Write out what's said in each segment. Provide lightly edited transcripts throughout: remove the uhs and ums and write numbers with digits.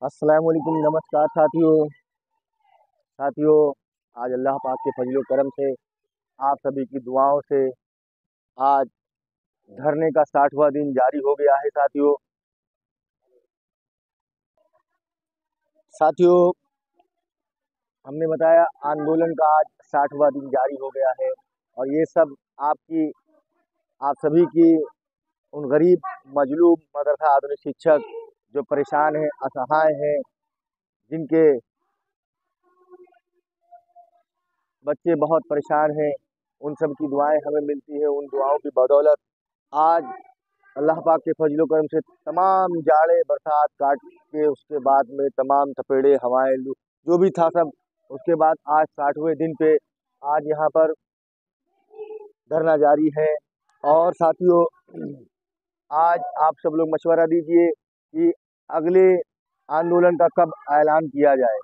अस्सलाम वालेकुम, नमस्कार साथियों। साथियों, आज अल्लाह पाक के फजलो करम से, आप सभी की दुआओं से आज धरने का 60वां दिन जारी हो गया है। साथियों, हमने बताया आंदोलन का आज 60वां दिन जारी हो गया है और ये सब आपकी आप सभी की उन गरीब मजलूम मदरसा आधुनिक शिक्षक जो परेशान हैं, असहाय हैं, जिनके बच्चे बहुत परेशान हैं, उन सब की दुआएं हमें मिलती है। उन दुआओं की बदौलत आज अल्लाह पाक के फजलो करम से तमाम जाड़े बरसात काट के उसके बाद में तमाम थपेड़े हवाएं जो भी था सब, उसके बाद आज 60वें दिन पे आज यहाँ पर धरना जारी है। और साथियों, आज आप सब लोग मशवरा दीजिए कि अगले आंदोलन का कब ऐलान किया जाए,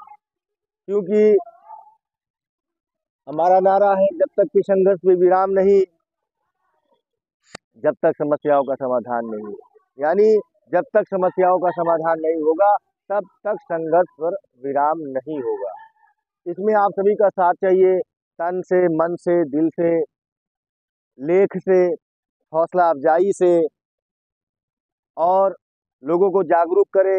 क्योंकि हमारा नारा है जब तक कि संघर्ष में विराम नहीं, जब तक समस्याओं का समाधान नहीं, यानी जब तक समस्याओं का समाधान नहीं होगा तब तक संघर्ष पर विराम नहीं होगा। इसमें आप सभी का साथ चाहिए, तन से, मन से, दिल से, लेख से, हौसला अफजाई से, और लोगों को जागरूक करे।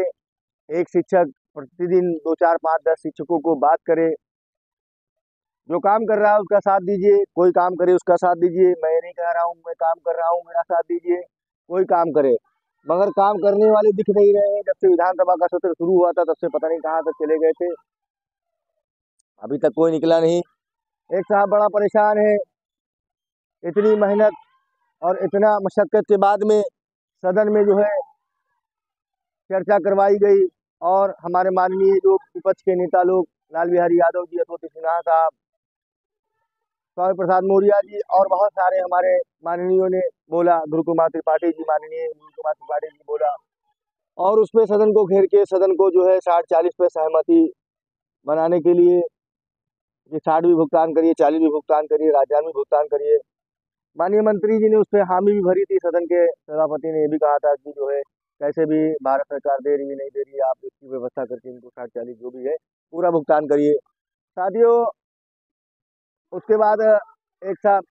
एक शिक्षक प्रतिदिन 2, 4, 5, 10 शिक्षकों को बात करे। जो काम कर रहा है उसका साथ दीजिए, कोई काम करे उसका साथ दीजिए। मैं नहीं कह रहा हूँ मैं काम कर रहा हूँ मेरा साथ दीजिए, कोई काम करे, मगर काम करने वाले दिख नहीं रहे हैं। जब से विधानसभा का सत्र शुरू हुआ था तब से पता नहीं कहाँ तक चले गए थे, अभी तक कोई निकला नहीं। एक साहब बड़ा परेशान है, इतनी मेहनत और इतना मशक्कत के बाद में सदन में जो है चर्चा करवाई गई और हमारे माननीय जो विपक्ष के नेता लोग, लाल बिहारी यादव जी, यशवंत सिन्हा साहब, स्वामी प्रसाद मौर्य जी और बहुत सारे हमारे माननीयों ने बोला, ध्रुव कुमार त्रिपाठी जी, माननीय ध्रुव कुमार त्रिपाठी जी बोला, और उसपे सदन को घेर के सदन को जो है 60-40 पे सहमति बनाने के लिए कि 60 भी भुगतान करिए, 40 भी भुगतान करिए, राजधानी भी भुगतान करिए। माननीय मंत्री जी ने उस पर हामी भी भरी थी। सदन के सभापति ने ये भी कहा था कि जो है कैसे भी भारत सरकार दे रही है नहीं दे रही है, आप इसकी व्यवस्था करके इनको 60-40 जो भी है पूरा भुगतान करिए। साथियों, उसके बाद एक साहब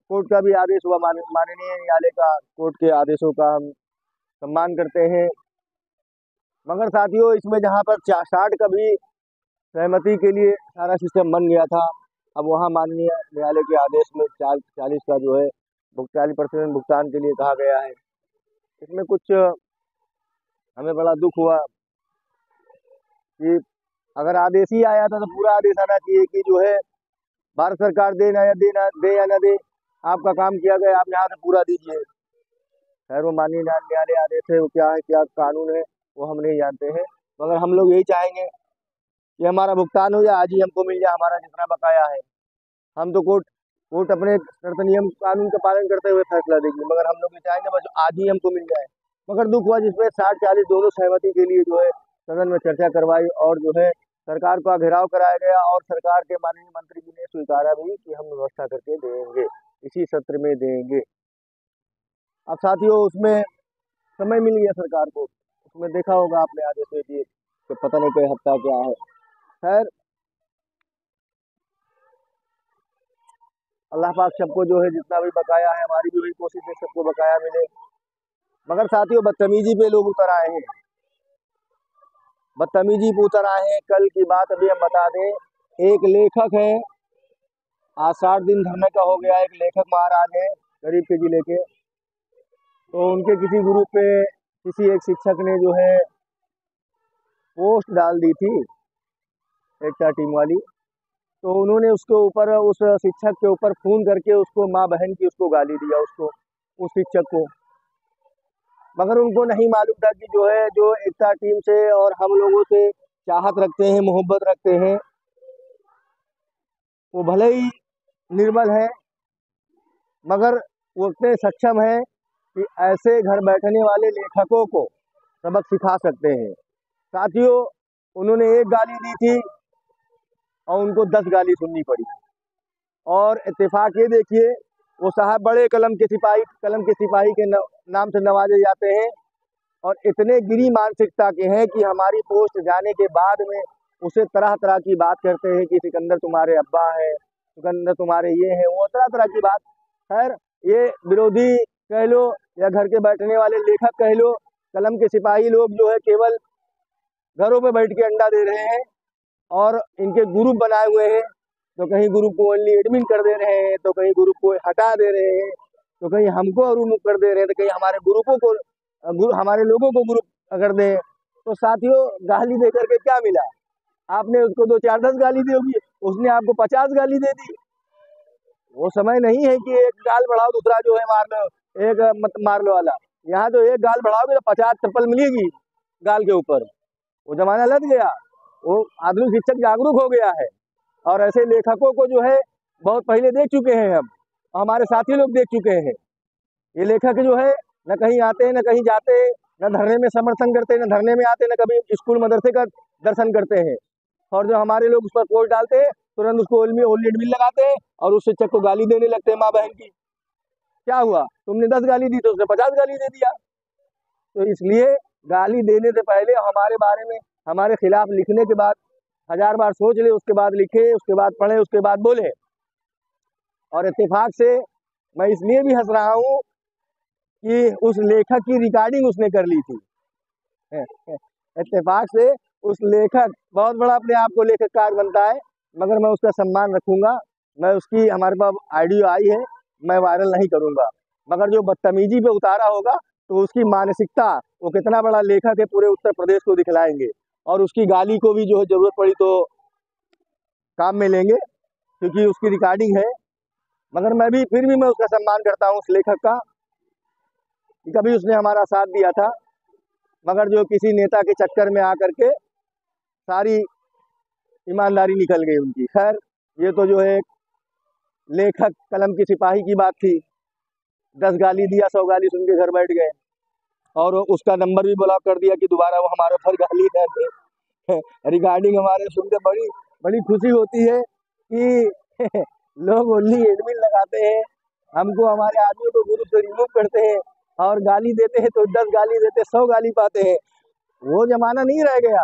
कोर्ट का भी आदेश हुआ, माननीय न्यायालय का, कोर्ट के आदेशों का हम सम्मान करते हैं। मगर साथियों, इसमें जहाँ पर 60 का भी सहमति के लिए सारा सिस्टम बन गया था, अब वहाँ माननीय न्यायालय के आदेश में 40 का जो है 40% भुगतान के लिए कहा गया है। इसमें कुछ हमें बड़ा दुख हुआ कि अगर आदेश ही आया था तो पूरा आदेश आना चाहिए कि जो है भारत सरकार दे या न दे, आपका काम किया गया, आप यहाँ से पूरा दीजिए। खैर, वो माननीय न्यायालय आदेश है, वो क्या है, क्या कानून है, वो हम नहीं जानते हैं, मगर हम लोग यही चाहेंगे कि हमारा भुगतान हो जाए, आज ही हमको मिल जाए हमारा जितना बकाया है। हम तो कोर्ट अपने शर्त नियम कानून का पालन करते हुए फैसला देगी, मगर हम लोग ये चाहेंगे बस आज ही हमको मिल जाए। मगर दुख हुआ जिसमें 60-40 दोनों सहमति के लिए जो है सदन में चर्चा करवाई और जो है सरकार का घेराव कराया गया, और सरकार के माननीय मंत्री जी ने स्वीकारा भी कि हम व्यवस्था करके देंगे, इसी सत्र में देंगे। अब साथियों, उसमें समय मिल गया सरकार को, उसमें देखा होगा आपने आदेश में दिए तो पता नहीं कोई हफ्ता क्या है। खैर, अल्लाह पाक सबको जो है जितना भी बकाया है, हमारी भी वही कोशिश है सबको बकाया मिले। मगर साथियों, बदतमीजी पे लोग उतर आए हैं, बदतमीजी पे उतर आए हैं। कल की बात अभी हम बता दें, एक लेखक है, आज 60 दिन धरने का हो गया, एक लेखक महाराज है गरीब के जिले के, तो उनके किसी ग्रुप पे किसी एक शिक्षक ने जो है पोस्ट डाल दी थी, एकता टीम वाली, तो उन्होंने उसके ऊपर, उस शिक्षक के ऊपर फोन करके उसको माँ बहन की उसको गाली दिया, उसको, उस शिक्षक को। मगर उनको नहीं मालूम था कि जो है जो एकता टीम से और हम लोगों से चाहत रखते हैं, मोहब्बत रखते हैं, वो भले ही निर्बल है मगर वो इतने सक्षम है कि ऐसे घर बैठने वाले लेखकों को सबक सिखा सकते हैं। साथियों, उन्होंने एक गाली दी थी और उनको 10 गाली सुननी पड़ी, और इत्तेफाक ये देखिए, वो साहब बड़े कलम के सिपाही के नाम से नवाजे जाते हैं, और इतने गिरी मानसिकता के हैं कि हमारी पोस्ट जाने के बाद में उसे तरह तरह की बात करते हैं कि सिकंदर तुम्हारे अब्बा है, सिकंदर तुम्हारे ये हैं, वो तरह तरह की बात। खैर, ये विरोधी कह लो या घर के बैठने वाले लेखक कह लो, कलम के सिपाही लोग जो है केवल घरों पे बैठ के अंडा दे रहे हैं और इनके ग्रुप बनाए हुए हैं। तो कहीं ग्रुप को ओनली एडमिन कर दे रहे हैं, तो कहीं ग्रुप को हटा दे रहे हैं, तो कहीं हमको रिमूव कर दे रहे हैं, तो कहीं हमारे ग्रुपों को हमारे लोगों को ग्रुप कर दें। तो साथियों, गाली दे करके क्या मिला? आपने उसको 2 4 10 गाली दी होगी, उसने आपको 50 गाली दे दी। वो समय नहीं है कि एक गाल बढ़ाओ दूसरा जो है मार लो, एक मत मार लो वाला। यहाँ तो एक गाल बढ़ाओगे तो 50 चप्पल मिलेगी गाल के ऊपर। वो जमाना लग गया, वो आधुनिक शिक्षक जागरूक हो गया है और ऐसे लेखकों को जो है बहुत पहले देख चुके हैं हम, हमारे साथी लोग देख चुके हैं। ये लेखक जो है न कहीं आते हैं न कहीं जाते हैं, न धरने में समर्थन करते हैं, न धरने में आते, न कभी स्कूल मदरसे का दर्शन करते हैं। और जो हमारे लोग उस पर पोस्ट डालते हैं, तुरंत उसको ओनली एडमिन लगाते हैं और उस शिक्षक को गाली देने लगते हैं माँ बहन की। क्या हुआ? तुमने 10 गाली दी तो उसने 50 गाली दे दिया। तो इसलिए गाली देने से पहले हमारे बारे में, हमारे खिलाफ लिखने के बाद 1000 बार सोच ले, उसके बाद लिखे, उसके बाद पढ़े, उसके बाद बोले। और इत्तेफाक से मैं इसलिए भी हंस रहा हूँ कि उस लेखक की रिकॉर्डिंग उसने कर ली थी। इत्तेफाक से उस लेखक बहुत बड़ा अपने आप को लेखककार बनता है, मगर मैं उसका सम्मान रखूंगा। मैं उसकी, हमारे पास ऑडियो आई है, मैं वायरल नहीं करूंगा, मगर जो बदतमीजी पे उतारा होगा तो उसकी मानसिकता, वो कितना बड़ा लेखक है पूरे उत्तर प्रदेश को दिखलाएंगे। और उसकी गाली को भी जो है जरूरत पड़ी तो काम में लेंगे, क्योंकि उसकी रिकॉर्डिंग है। मगर मैं भी, फिर भी मैं उसका सम्मान करता हूँ उस लेखक का, कि कभी उसने हमारा साथ दिया था, मगर जो किसी नेता के चक्कर में आकर के सारी ईमानदारी निकल गई उनकी। खैर, ये तो जो है लेखक कलम की सिपाही की बात थी। 10 गाली दिया, 100 गाली सुन के घर बैठ गए और उसका नंबर भी ब्लॉक कर दिया कि दोबारा वो हमारे ऊपर गाली न दे। रिगार्डिंग हमारे सुनकर बड़ी बड़ी खुशी होती है कि लोग ओनली एडमिन लगाते हैं, हमको, हमारे आदमी को ग्रुप से रिमूव करते हैं और गाली देते हैं तो 10 गाली देते, 100 गाली पाते हैं। वो जमाना नहीं रह गया,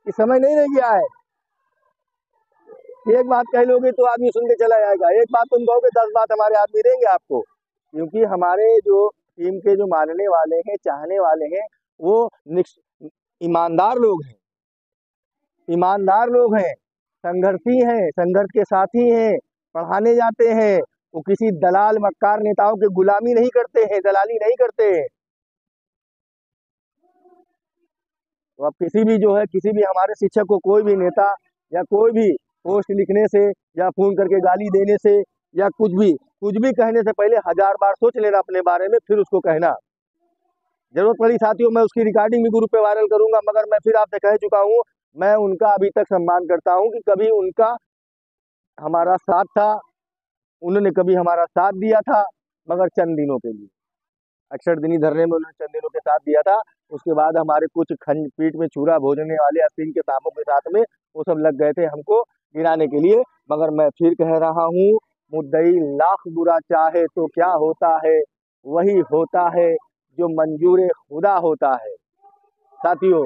ये समय नहीं रह गया है। एक बात कह लोगे तो आदमी सुन के चला जाएगा, एक बात तुम कहोगे 10 बात हमारे आदमी देंगे आपको। क्योंकि हमारे जो टीम के जो मानने वाले हैं, चाहने वाले हैं, वो ईमानदार लोग हैं, ईमानदार लोग हैं, संघर्षी हैं, संघर्ष के साथी हैं, पढ़ाने जाते हैं। वो किसी दलाल मक्कार नेताओं की गुलामी नहीं करते हैं, दलाली नहीं करते हैं। तो अब किसी भी जो है, किसी भी हमारे शिक्षक को कोई भी नेता या कोई भी पोस्ट लिखने से या फोन करके गाली देने से या कुछ भी कहने से पहले 1000 बार सोच लेना अपने बारे में, फिर उसको कहना। जरूरत पड़ी साथियों, मैं उसकी रिकॉर्डिंग भी ग्रुप पे वायरल करूंगा, मगर मैं फिर आपसे कह चुका हूँ, मैं उनका अभी तक सम्मान करता हूँ कि कभी उनका हमारा साथ था, उन्होंने कभी हमारा साथ दिया था, मगर चंद दिनों के लिए। अक्षर दिनी धरने में उन्होंने चंद दिनों के साथ दिया था, उसके बाद हमारे कुछ खंड पीठ में चूरा भोजने वाले आस्तीन के सांपों के साथ में वो सब लग गए थे हमको गिराने के लिए। मगर मैं फिर कह रहा हूँ, मुद्दई लाख बुरा चाहे तो क्या होता है, वही होता है जो मंजूर खुदा होता है। साथियों,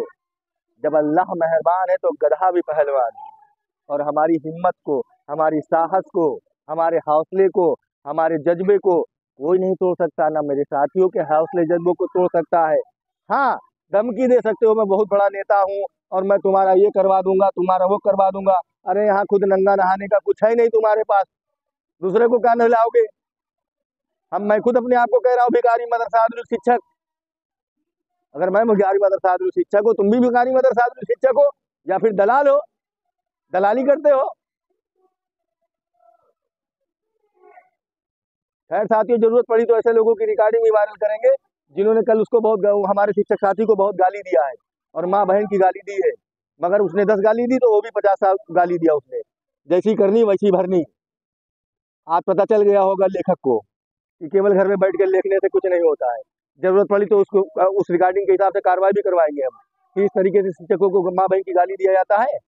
जब अल्लाह मेहरबान है तो गधा भी पहलवान है। और हमारी हिम्मत को, हमारी साहस को, हमारे हौसले को, हमारे जज्बे को कोई नहीं तोड़ सकता, ना मेरे साथियों के हौसले जज्बों को तोड़ सकता है। हाँ, धमकी दे सकते हो, मैं बहुत बड़ा नेता हूँ और मैं तुम्हारा ये करवा दूंगा, तुम्हारा वो करवा दूंगा। अरे यहाँ खुद नंगा नहाने का कुछ है नहीं तुम्हारे पास, दूसरे को क्या नहलाओगे? मैं खुद अपने आप को कह रहा हूँ भिखारी मदरसा शिक्षक। अगर मैं भिखारी मदरसा शिक्षक हो, तुम भी भिखारी मदरसा शिक्षक हो, या फिर दलाल हो, दलाली करते हो। खैर साथियों, जरूरत पड़ी तो ऐसे लोगों की रिकॉर्डिंग भी वायरल करेंगे जिन्होंने कल उसको बहुत, हमारे शिक्षक साथी को बहुत गाली दिया है और माँ बहन की गाली दी है। मगर उसने 10 गाली दी तो वो भी 50 साल गाली दिया उसने, जैसी करनी वैसी भरनी। आज पता चल गया होगा लेखक को कि केवल घर में बैठ कर लिखने से कुछ नहीं होता है। जरूरत पड़ी तो उसको उस रिकॉर्डिंग के हिसाब से कार्रवाई भी करवाएंगे हम कि इस तरीके से शिक्षकों को माँ बहन की गाली दिया जाता है।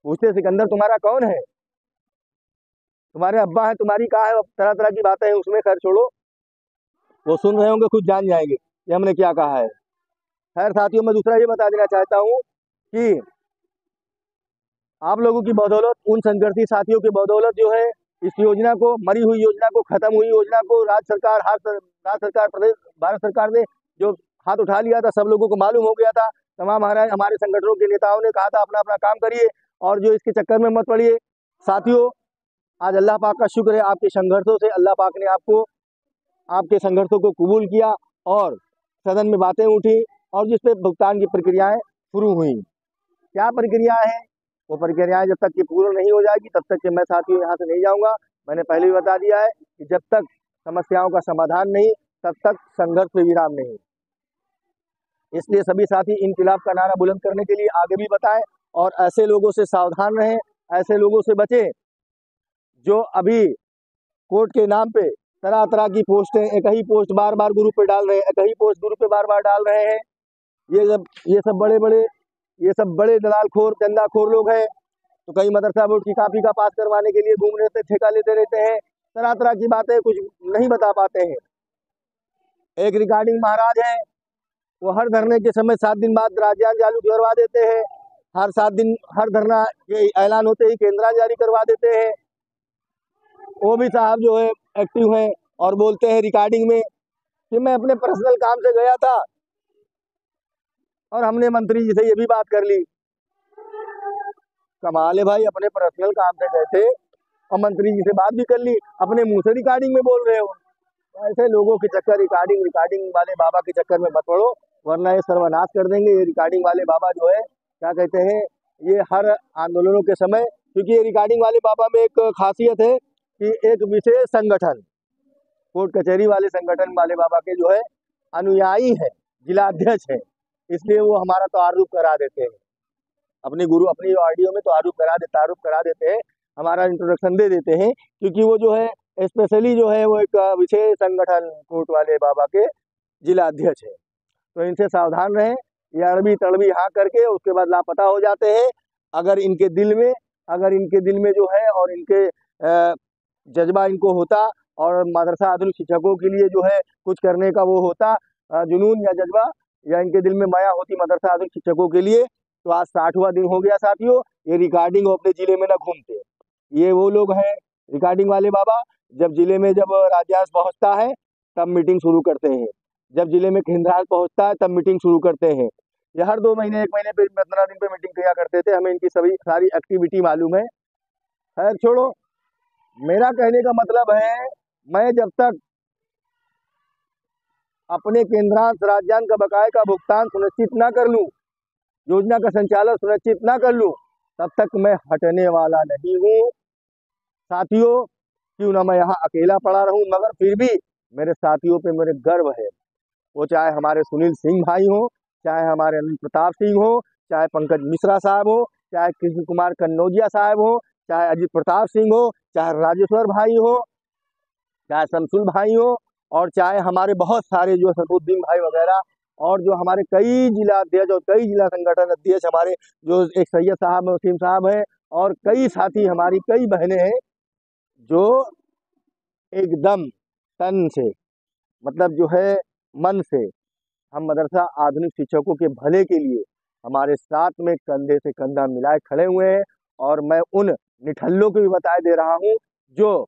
पूछते सिकंदर तुम्हारा कौन है, तुम्हारे अब्बा है, तुम्हारी कहाँ है, तरह तरह की बातें हैं उसमें। खैर छोड़ो, वो सुन रहे होंगे, खुद जान जाएंगे कि हमने क्या कहा है। खैर साथियों, मैं दूसरा ये बता देना चाहता हूँ कि आप लोगों की बदौलत, उन संघर्षी साथियों की बदौलत जो है, इस योजना को, मरी हुई योजना को, खत्म हुई योजना को राज्य सरकार, राज्य सरकार, प्रदेश, भारत सरकार ने जो हाथ उठा लिया था, सब लोगों को मालूम हो गया था। तमाम हमारे संगठनों के नेताओं ने कहा था अपना अपना काम करिए और जो इसके चक्कर में मत पड़िए। साथियों, आज अल्लाह पाक का शुक्र है, आपके संघर्षों से अल्लाह पाक ने आपको, आपके संघर्षों को कबूल किया और सदन में बातें उठी और जिस पे भुगतान की प्रक्रियाएं शुरू हुई। क्या प्रक्रिया है? वो प्रक्रियाएं जब तक कि पूर्ण नहीं हो जाएगी तब तक कि मैं साथियों यहाँ से नहीं जाऊँगा। मैंने पहले भी बता दिया है कि जब तक समस्याओं का समाधान नहीं, तब तक संघर्ष पे विराम नहीं। इसलिए सभी साथी इनकलाब का नारा बुलंद करने के लिए आगे भी बताएं और ऐसे लोगों से सावधान रहें, ऐसे लोगों से बचें जो अभी कोर्ट के नाम पे तरह तरह की पोस्टें, एक ही पोस्ट बार बार ग्रुप पे डाल रहे हैं, एक ही पोस्ट ग्रुप पे बार बार डाल रहे हैं। ये सब बड़े दलालखोर, चंदाखोर लोग हैं। तो कई मदरसा बोर्ड की कापी का पास करवाने के लिए घूम रहते, ठेका लेते रहते हैं, तरह तरह की बातें, कुछ नहीं बता पाते हैं। एक रिकॉर्डिंग महाराज है, वो हर धरने के समय 7 दिन बाद राज्यान चालू करवा देते हैं। हर 7 दिन, हर धरना के ऐलान होते ही केंद्र जारी करवा देते हैं। वो भी साहब जो है एक्टिव हैं और बोलते हैं रिकॉर्डिंग में कि मैं अपने पर्सनल काम से गया था और हमने मंत्री जी से ये भी बात कर ली। कमाल है भाई, अपने पर्सनल काम से गए थे और मंत्री जी से बात भी कर ली, अपने मुंह से रिकॉर्डिंग में बोल रहे हो। ऐसे लोगों के चक्कर, रिकॉर्डिंग वाले बाबा के चक्कर में मत पड़ो, वरना ये सर्वनाश कर देंगे। ये रिकॉर्डिंग वाले बाबा जो है, क्या कहते हैं, ये हर आंदोलनों के समय, क्योंकि ये रिकॉर्डिंग वाले बाबा में एक खासियत है कि एक विशेष संगठन, कोर्ट कचहरी वाले संगठन वाले बाबा के जो है अनुयायी है, जिलाध्यक्ष है, इसलिए वो हमारा तारुफ करा देते हैं, अपनी ऑडियो में तारुफ करा देते हैं, हमारा इंट्रोडक्शन दे देते हैं, क्योंकि वो जो है स्पेशली जो है वो एक विशेष संगठन कोर्ट वाले बाबा के जिलाध्यक्ष है। तो इनसे सावधान रहें। ये अड़बी तड़बी हाँ करके उसके बाद लापता हो जाते हैं। अगर इनके दिल में जो है और इनके जज्बा इनको होता और मदरसा आधुनिक शिक्षकों के लिए जो है कुछ करने का वो होता, जुनून या जज्बा, या इनके दिल में माया होती मदरसा आधुनिक शिक्षकों के लिए, तो आज 60वां दिन हो गया साथियों, ये रिकॉर्डिंग अपने जिले में ना घूमते। ये वो लोग हैं रिकॉर्डिंग वाले बाबा, जब जिले में जब राज्यांश पहुंचता है तब मीटिंग शुरू करते हैं, जब जिले में केंद्रांश पहुंचता है तब मीटिंग शुरू करते हैं। ये हर 2 महीने, 1 महीने पे, 15 दिन पे मीटिंग किया करते थे। हमें इनकी सभी सारी एक्टिविटी मालूम है। खैर छोड़ो, मेरा कहने का मतलब है, मैं जब तक अपने केंद्रांश राज्यांश का बकाये का भुगतान सुनिश्चित न कर लूं, योजना का संचालन सुनिश्चित न कर लूं, तब तक मैं हटने वाला नहीं हूँ साथियों। क्यों ना मैं यहाँ अकेला पड़ा रहूं, मगर फिर भी मेरे साथियों पे मेरे गर्व है। वो चाहे हमारे सुनील सिंह भाई हो, चाहे हमारे अनिल प्रताप सिंह हो, चाहे पंकज मिश्रा साहब हो, चाहे कृष्ण कुमार कन्नौजिया साहब हो, चाहे अजित प्रताप सिंह हो, चाहे राजेश्वर भाई हो, चाहे शमसुल भाई हो, और चाहे हमारे बहुत सारे जो सफुद्दीन भाई वगैरह, और जो हमारे कई जिला अध्यक्ष और कई जिला संगठन अध्यक्ष हमारे, जो एक सैयद साहब, वसीम साहब हैं, और कई साथी, हमारी कई बहनें हैं जो एकदम तन से, मतलब जो है मन से, हम मदरसा आधुनिक शिक्षकों के भले के लिए हमारे साथ में कंधे से कंधा मिलाए खड़े हुए हैं। और मैं उन निठल्लों को भी बताए दे रहा हूँ जो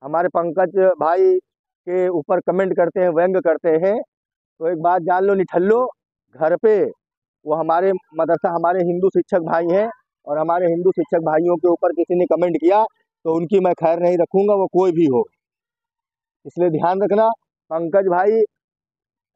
हमारे पंकज भाई के ऊपर कमेंट करते हैं, व्यंग करते हैं। तो एक बात जान लो निठल्लो, घर पे वो हमारे मदरसा, हमारे हिंदू शिक्षक भाई हैं, और हमारे हिंदू शिक्षक भाइयों के ऊपर किसी ने कमेंट किया तो उनकी मैं खैर नहीं रखूँगा, वो कोई भी हो। इसलिए ध्यान रखना, पंकज भाई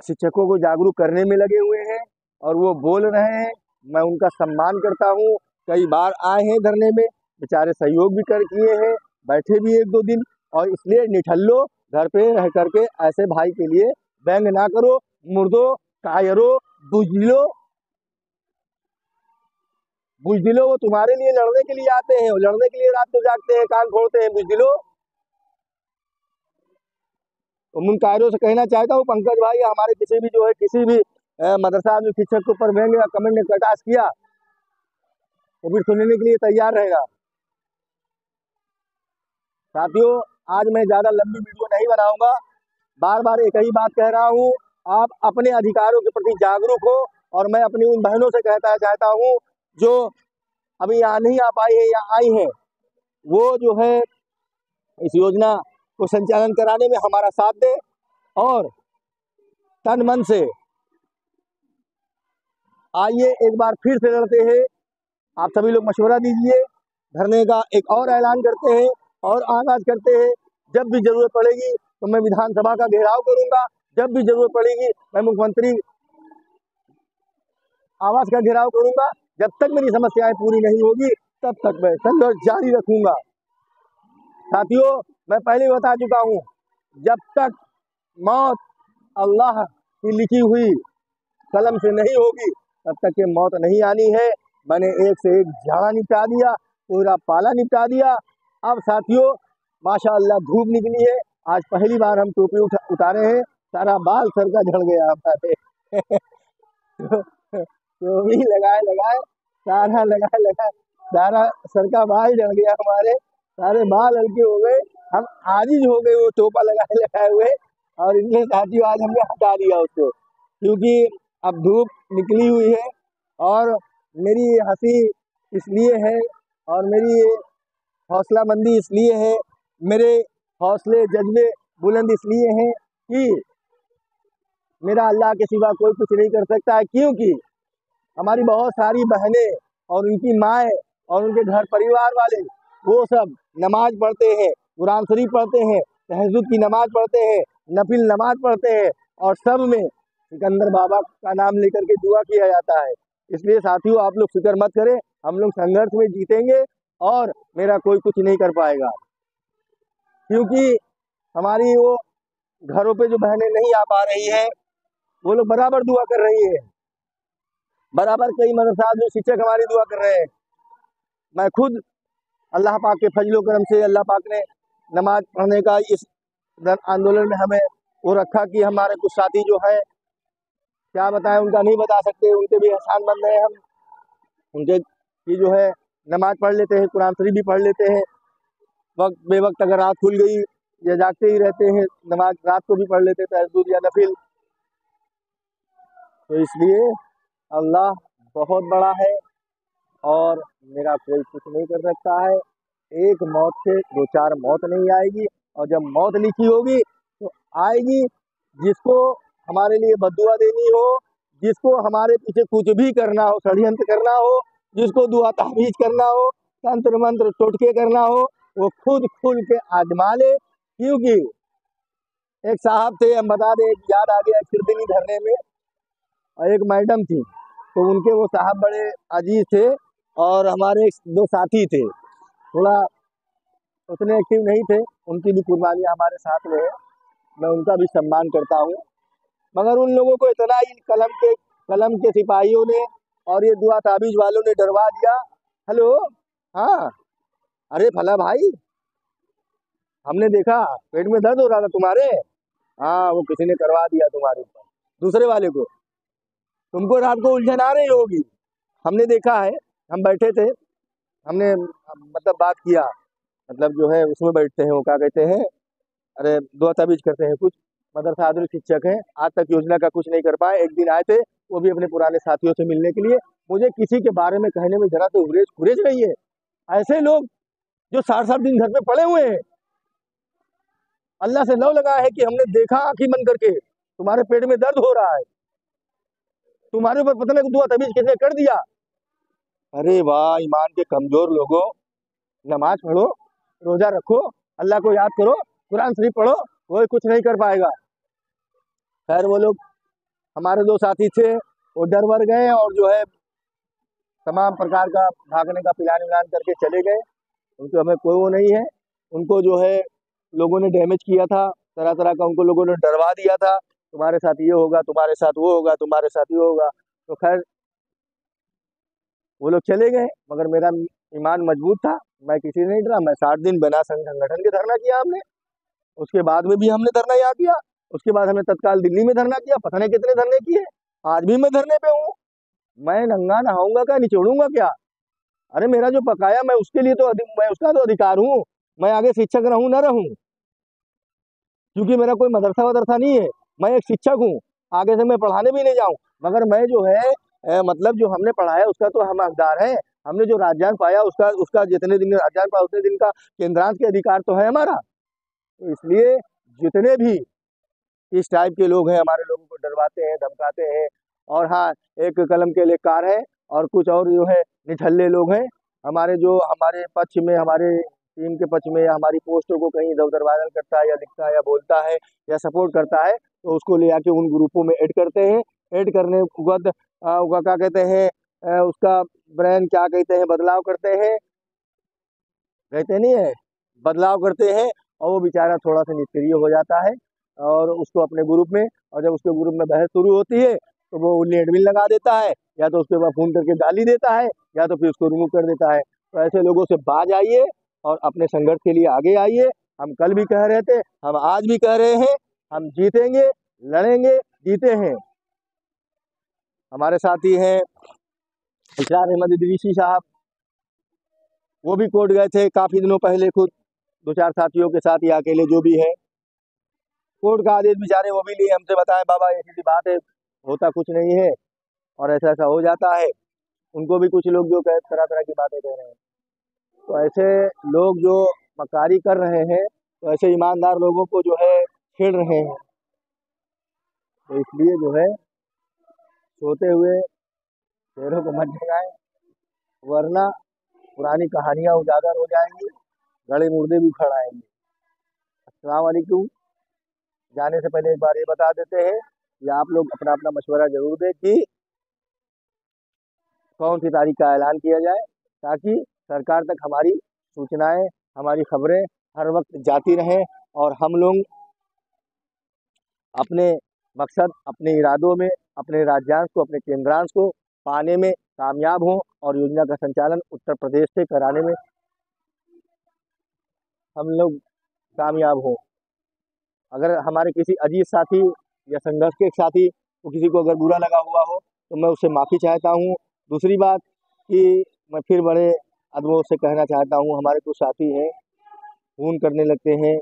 शिक्षकों को जागरूक करने में लगे हुए हैं और वो बोल रहे हैं, मैं उनका सम्मान करता हूँ। कई बार आए हैं धरने में, बेचारे सहयोग भी कर किए हैं, बैठे भी 1-2 दिन। और इसलिए निठल्लो, घर पे रह करके ऐसे भाई के लिए व्यंग ना करो, मुर्दो, कायरो, बुजदिलो, वो तुम्हारे लिए लड़ने के लिए आते हैं, लड़ने के लिए रात को जागते हैं, कान फोड़ते हैं, बुजदिलो। तो मैं कायरों से कहना चाहता हूँ, पंकज भाई हमारे किसी भी जो है, किसी भी मदरसा आधुनिक शिक्षक के ऊपर व्यंग या कमेंट ने कटाक्ष किया तो फिर सुनने के लिए तैयार रहेगा। साथियों, आज मैं ज़्यादा लंबी वीडियो नहीं बनाऊंगा, बार बार एक ही बात कह रहा हूँ, आप अपने अधिकारों के प्रति जागरूक हो, और मैं अपनी उन बहनों से कहता चाहता हूँ जो अभी यहाँ नहीं आ पाई है या आई हैं, वो जो है इस योजना को संचालन कराने में हमारा साथ दे और तन मन से आइए एक बार फिर से लड़ते हैं। आप सभी लोग मशवरा दीजिए, धरने का एक और ऐलान करते हैं और आगाज करते हैं। जब भी जरूरत पड़ेगी तो मैं विधानसभा का घेराव करूंगा, जब भी जरूरत पड़ेगी मैं मुख्यमंत्री आवास का घेराव करूंगा। जब तक मेरी समस्याएं पूरी नहीं होगी तब तक मैं संघर्ष जारी रखूंगा। साथियों, मैं पहले बता चुका हूं, जब तक मौत अल्लाह की लिखी हुई कलम से नहीं होगी तब तक ये मौत नहीं आनी है। मैंने एक से एक झाड़ा निपटा दिया, पूरा पाला निपटा दिया। अब साथियों माशाअल्लाह धूप निकली है, आज पहली बार हम टोपी उतारे हैं, सारा बाल सर का झड़ गया हमारे टोपी लगाए सारा लगाए सारा सर का बाल झड़ गया, हमारे सारे बाल हल्के हो गए, हम आजिज हो गए वो टोपा लगाए हुए। और इसलिए साथियों आज हमने हटा दिया उसको, क्योंकि अब धूप निकली हुई है और मेरी हंसी इसलिए है और मेरी हौसलामंदी इसलिए है, मेरे हौसले जज्बे बुलंद इसलिए हैं कि मेरा अल्लाह के सिवा कोई कुछ नहीं कर सकता है। क्योंकि हमारी बहुत सारी बहनें और उनकी माएँ और उनके घर परिवार वाले वो सब नमाज पढ़ते हैं, कुरान शरीफ पढ़ते हैं, तहज्जुद की नमाज पढ़ते हैं, नफिल नमाज पढ़ते हैं और सब में सिकंदर बाबा का नाम लेकर के दुआ किया जाता है। इसलिए साथियों आप लोग फिक्र मत करें, हम लोग संघर्ष में जीतेंगे और मेरा कोई कुछ नहीं कर पाएगा। क्योंकि हमारी वो घरों पे जो बहनें नहीं आ पा रही है वो लोग बराबर दुआ कर रही है, बराबर कई मदरसा में शिक्षक हमारी दुआ कर रहे हैं। मैं खुद अल्लाह पाक के फजलो करम से अल्लाह पाक ने नमाज पढ़ने का इस आंदोलन में हमें वो रखा कि हमारे कुछ साथी जो है, क्या बताएं, उनका नहीं बता सकते, उनके भी एहसान मंद हैं हम, उनके की जो है नमाज पढ़ लेते हैं, कुरान शरीफ भी पढ़ लेते हैं, वक्त बेवक्त अगर रात खुल गई या जागते ही रहते हैं, नमाज रात को भी पढ़ लेते हैं तहज्जुद या नफिल। तो इसलिए अल्लाह बहुत बड़ा है और मेरा कोई कुछ नहीं कर सकता है। एक मौत से दो चार मौत नहीं आएगी, और जब मौत लिखी होगी तो आएगी। जिसको हमारे लिए बद्दुआ देनी हो, जिसको हमारे पीछे कुछ भी करना हो, षड्यंत्र करना हो, जिसको दुआ तहवीज करना हो, तंत्र मंत्र टोटके करना हो, वो खुद खुल के आजमा ले। क्योंकि एक साहब थे, हम बता दें, याद आ गया, खिरदिनी धरने में और एक मैडम थी, तो उनके वो साहब बड़े अजीज थे और हमारे दो साथी थे, थोड़ा उतने एक्टिव नहीं थे, उनकी भी कुर्बानियाँ हमारे साथ में है, मैं उनका भी सम्मान करता हूँ। मगर उन लोगों को इतना ही कलम के सिपाहियों ने और ये दुआ ताबीज वालों ने डरवा दिया। हेलो, हाँ, अरे फला भाई, हमने देखा पेट में दर्द हो रहा था तुम्हारे, हाँ वो किसी ने करवा दिया तुम्हारे ऊपर, दूसरे वाले को, तुमको रात को उलझन आ रही होगी, हमने देखा है, हम बैठे थे, हमने मतलब बात किया, मतलब जो है उसमें बैठते हैं, वो क्या कहते हैं, अरे दुआ ताबीज करते हैं, कुछ मदरसा आदमी शिक्षक हैं, आज तक योजना का कुछ नहीं कर पाए। एक दिन आए थे, वो भी अपने पुराने साथियों से मिलने के लिए। मुझे किसी के बारे में कहने में जरा तो गुरेज नहीं है। ऐसे लोग जो 60-60 दिन घर में पड़े हुए हैं, अल्लाह से लव लगा है कि हमने देखा आंखें बंद करके तुम्हारे पेट में दर्द हो रहा है, तुम्हारे ऊपर पता नहीं दुआ ताबीज किसने कर दिया। अरे वाह, ईमान के कमजोर लोगों, नमाज पढ़ो, रोजा रखो, अल्लाह को याद करो, कुरान शरीफ पढ़ो, कोई कुछ नहीं कर पाएगा। खैर वो लोग हमारे दो साथी थे, वो डर वर गए और जो है तमाम प्रकार का भागने का प्लान व्लान करके चले गए। उनको हमें कोई वो नहीं है, उनको जो है लोगों ने डैमेज किया था, तरह तरह का उनको लोगों ने डरवा दिया था, तुम्हारे साथ ये होगा, तुम्हारे साथ वो होगा, तुम्हारे साथ ये होगा। तो खैर वो लोग चले गए, मगर मेरा ईमान मजबूत था, मैं किसी से नहीं डरा। मैं 60 दिन बिना संगठन के धरना किया हमने, उसके बाद में भी हमने धरना यहाँ किया, उसके बाद हमने तत्काल दिल्ली में धरना किया, पता नहीं कितने धरने किए, आज भी मैं धरने पे हूँ। मैं नंगा नहाऊंगा क्या, निचोड़ूंगा क्या? अरे मेरा जो बकाया, मैं उसके लिए तो मैं उसका तो अधिकार हूँ, मैं आगे शिक्षक रहूँ ना रहूँ, क्योंकि मेरा कोई मदरसा वदरसा नहीं है, मैं एक शिक्षक हूँ, आगे से मैं पढ़ाने भी नहीं जाऊँ, मगर मैं जो है मतलब जो हमने पढ़ा है उसका तो हम हकदार हैं। हमने जो राज्यांक पाया उसका उसका जितने दिन राज्यांक पाया उतने दिन का केंद्रांश के अधिकार तो है हमारा। तो इसलिए जितने भी इस टाइप के लोग हैं हमारे लोगों को डरवाते हैं, धमकाते हैं, और हाँ, एक कलम के लेकर है और कुछ और जो है निठल्ले लोग हैं हमारे, जो हमारे पक्ष में, हमारे टीम के पक्ष में या हमारी पोस्टों को कहीं इधर उधर वायरल करता है या लिखता है या बोलता है या सपोर्ट करता है, तो उसको ले आके उन ग्रुपों में ऐड करते हैं। ऐड करने के बाद उसका क्या कहते हैं, उसका ब्रांड क्या कहते हैं, बदलाव करते हैं, कहते नहीं है, बदलाव करते हैं, और वो बेचारा थोड़ा सा निष्क्रिय हो जाता है और उसको अपने ग्रुप में, और जब उसके ग्रुप में बहस शुरू होती है तो वो उन्हें एडमिन लगा देता है, या तो उसके बाद फ़ोन करके गाली देता है, या तो फिर उसको रिमूव कर देता है। तो ऐसे लोगों से बाज आइए और अपने संघर्ष के लिए आगे आइए। हम कल भी कह रहे थे, हम आज भी कह रहे हैं, हम जीतेंगे, लड़ेंगे, जीते हैं। हमारे साथी हैं इकरार अहमद इदरीसी साहब, वो भी कोर्ट गए थे काफ़ी दिनों पहले, खुद 2-4 साथियों के साथ या अकेले जो भी है। कोर्ट का आदेश बेचारे वो भी लिए, हमसे बताएं बाबा ऐसी सी बात है, होता कुछ नहीं है और ऐसा ऐसा हो जाता है। उनको भी कुछ लोग जो कह तरह तरह की बातें कह रहे हैं। तो ऐसे लोग जो मक्कारी कर रहे हैं, तो ऐसे ईमानदार लोगों को जो है छेड़ रहे हैं। तो इसलिए जो है सोते हुए शेरों को मत जगाएं, वरना पुरानी कहानियाँ उजागर हो जाएंगी, गड़े मुर्दे भी उखड़ आएंगे। अस्सलाम वालेकुम। जाने से पहले एक बार ये बता देते हैं कि आप लोग अपना अपना मशवरा जरूर दें कि कौन सी तारीख का ऐलान किया जाए, ताकि सरकार तक हमारी सूचनाएं, हमारी खबरें हर वक्त जाती रहें और हम लोग अपने मकसद, अपने इरादों में, अपने राज्यांश को, अपने केंद्रांश को पाने में कामयाब हों और योजना का संचालन उत्तर प्रदेश से कराने में हम लोग कामयाब हों। अगर हमारे किसी अजीज साथी या संघर्ष के साथी को किसी को अगर बुरा लगा हुआ हो तो मैं उससे माफ़ी चाहता हूँ। दूसरी बात कि मैं फिर बड़े अदबों से कहना चाहता हूँ, हमारे कुछ साथी हैं फ़ोन करने लगते हैं,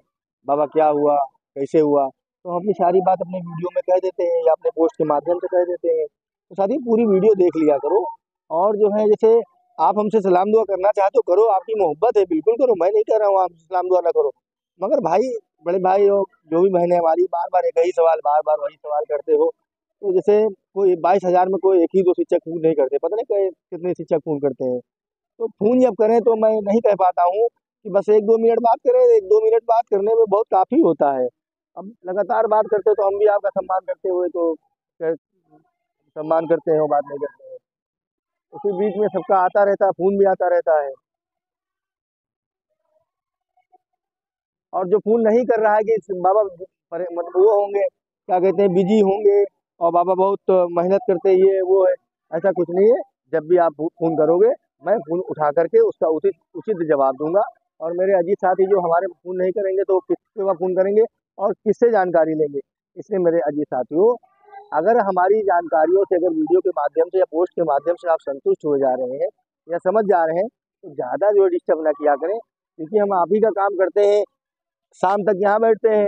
बाबा क्या हुआ, कैसे हुआ, तो हम अपनी सारी बात अपने वीडियो में कह देते हैं या अपने पोस्ट के माध्यम से कह देते हैं। तो साथी पूरी वीडियो देख लिया करो, और जो है जैसे आप हमसे सलाम दुआ करना चाहते हो करो, आपकी मोहब्बत है बिल्कुल करो, मैं नहीं कह रहा हूँ आप सलाम दुआ ना करो, मगर भाई, बड़े भाई हो, जो भी बहनें हमारी बार बार एक ही सवाल, बार बार वही सवाल करते हो। तो जैसे कोई 22,000 में कोई एक ही दो शिक्षक फ़ोन नहीं करते, पता नहीं कितने शिक्षक फ़ोन करते हैं। तो फ़ोन जब करें तो मैं नहीं कह पाता हूँ कि बस 1-2 मिनट बात करें, 1-2 मिनट बात करने में बहुत काफ़ी होता है। अब लगातार बात करते तो हम भी आपका सम्मान करते हुए तो सम्मान करते हैं और बात नहीं करते हैं। उसी बीच में सबका आता रहता है, फ़ोन भी आता रहता है। और जो फ़ोन नहीं कर रहा है कि बाबा मतलब वो होंगे, क्या कहते हैं, बिजी होंगे और बाबा बहुत मेहनत करते हैं, ये वो है, ऐसा कुछ नहीं है। जब भी आप फ़ोन करोगे मैं फ़ोन उठा करके उसका उचित उचित जवाब दूंगा। और मेरे अजीज साथी जो हमारे फ़ोन नहीं करेंगे तो किसके पास फ़ोन करेंगे और किससे जानकारी लेंगे। इसलिए मेरे अजीज साथियों, अगर हमारी जानकारियों से, अगर वीडियो के माध्यम से या पोस्ट के माध्यम से आप संतुष्ट हो जा रहे हैं या समझ जा रहे हैं, तो ज़्यादा जो है डिस्टर्ब ना किया करें, क्योंकि हम आप ही का काम करते हैं। शाम तक यहाँ बैठते हैं,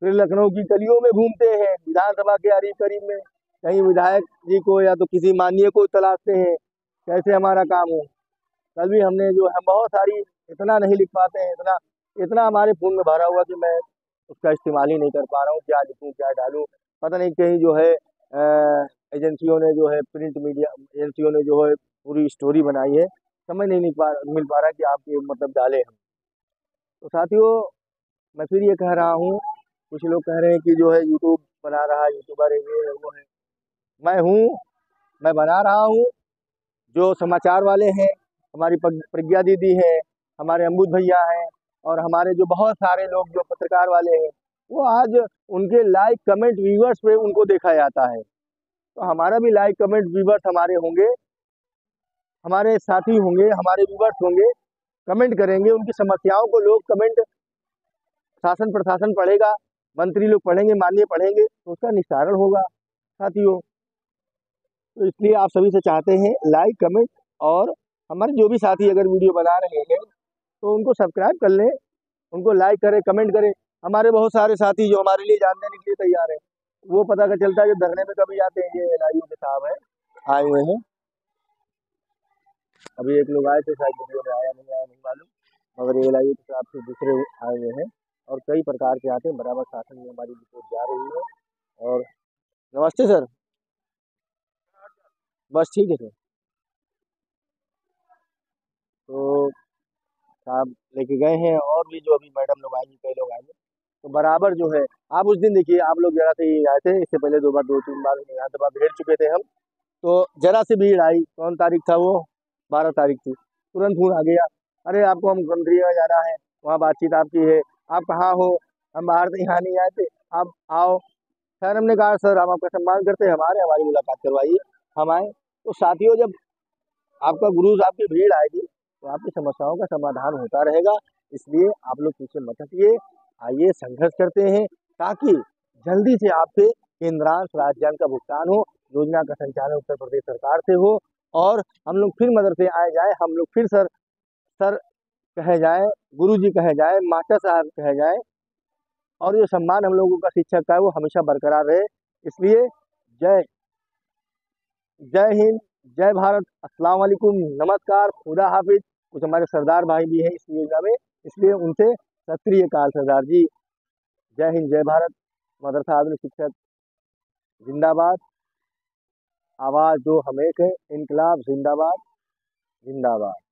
फिर लखनऊ की गलियों में घूमते हैं, विधानसभा के करीब करीब में कहीं विधायक जी को या तो किसी माननीय को तलाशते हैं, कैसे हमारा काम हो। कल भी हमने जो है बहुत सारी, इतना नहीं लिख पाते हैं, इतना इतना हमारे फ़ोन में भरा हुआ कि मैं उसका इस्तेमाल ही नहीं कर पा रहा हूँ, क्या लिखूँ क्या डालूँ। पता नहीं कहीं जो है एजेंसियों ने जो है, प्रिंट मीडिया एजेंसियों ने जो है पूरी स्टोरी बनाई है, समझ नहीं मिल पा रहा कि आप ये मतलब डालें हम। तो साथियों, मैं फिर ये कह रहा हूँ, कुछ लोग कह रहे हैं कि जो है यूट्यूब बना रहा है, यूट्यूबर है, ये है वो है। मैं हूँ, मैं बना रहा हूँ। जो समाचार वाले हैं, हमारी प्रज्ञा दीदी है, हमारे अम्बुज भैया हैं, और हमारे जो बहुत सारे लोग जो पत्रकार वाले हैं, वो आज उनके लाइक कमेंट व्यूवर्स पे उनको देखा जाता है। तो हमारा भी लाइक कमेंट व्यूवर्स हमारे होंगे, हमारे साथी होंगे, हमारे व्यूवर्स होंगे, कमेंट करेंगे, उनकी समस्याओं को लोग कमेंट, शासन प्रशासन पढ़ेगा, मंत्री लोग पढ़ेंगे, माननीय पढ़ेंगे, तो उसका निस्तारण होगा साथियों। तो इसलिए आप सभी से चाहते हैं लाइक कमेंट, और हमारे जो भी साथी अगर वीडियो बना रहे हैं तो उनको सब्सक्राइब कर लें, उनको लाइक करें, कमेंट करें। हमारे बहुत सारे साथी जो हमारे लिए जान देने के लिए तैयार हैं, वो पता का चलता है जब धरने में कभी आते हैं। ये एलआईयू के साहब हैं, आए हुए हैं। अभी एक लोग आए थे, शायद वीडियो में आया नहीं आया नहीं मालूम, मगर ये एलआईयू के साहब से दूसरे आए हुए हैं। और कई प्रकार के आते हैं, बराबर शासन में हमारी रिपोर्ट जा रही है। और नमस्ते सर। बस ठीक है सर। तो साहब लेके गए हैं, और भी जो अभी मैडम लोग आएंगी, कई लोग आएंगे, तो बराबर जो है। आप उस दिन देखिए, आप लोग जरा से ही आए थे, इससे पहले 2 बार 2-3 बार यहाँ दफा भेज चुके थे हम। तो जरा से भीड़ आई, कौन तारीख था वो, 12 तारीख थी, तुरंत फोन आ गया, अरे आपको हम गंभीर में जाना है, वहाँ बातचीत आपकी है, आप कहाँ हो, हम बाहर से यहाँ नहीं आए थे, आप आओ। सर हमने कहा सर हम आपका सम्मान करते हैं, हमारे हमारी मुलाकात करवाइए, हम आए। तो साथियों, जब आपका गुरु आपकी भीड़ आएगी तो आपकी समस्याओं का समाधान होता रहेगा। इसलिए आप लोग पीछे मत हटिए, आइए संघर्ष करते हैं, ताकि जल्दी से आपके केंद्रांश राज्यांश का भुगतान हो, योजना का संचालन उत्तर प्रदेश सरकार से हो, और हम लोग फिर मदरसे आए जाए, हम लोग फिर सर सर कहे जाए, गुरु जी कहे जाए, मास्टर साहब कहे जाए, और ये सम्मान हम लोगों का शिक्षक का है वो हमेशा बरकरार रहे। इसलिए जय जय हिंद, जय भारत, अस्सलाम वालेकुम, नमस्कार, खुदा हाफिज। कुछ हमारे सरदार भाई भी हैं इस योजना में, इसलिए उनसे सत श्री अकाल सरदार जी। जय हिंद, जय भारत, मदरसा आधुनिक शिक्षक जिंदाबाद, आवाज़ दो हम एक है, इनकलाब जिंदाबाद, जिंदाबाद।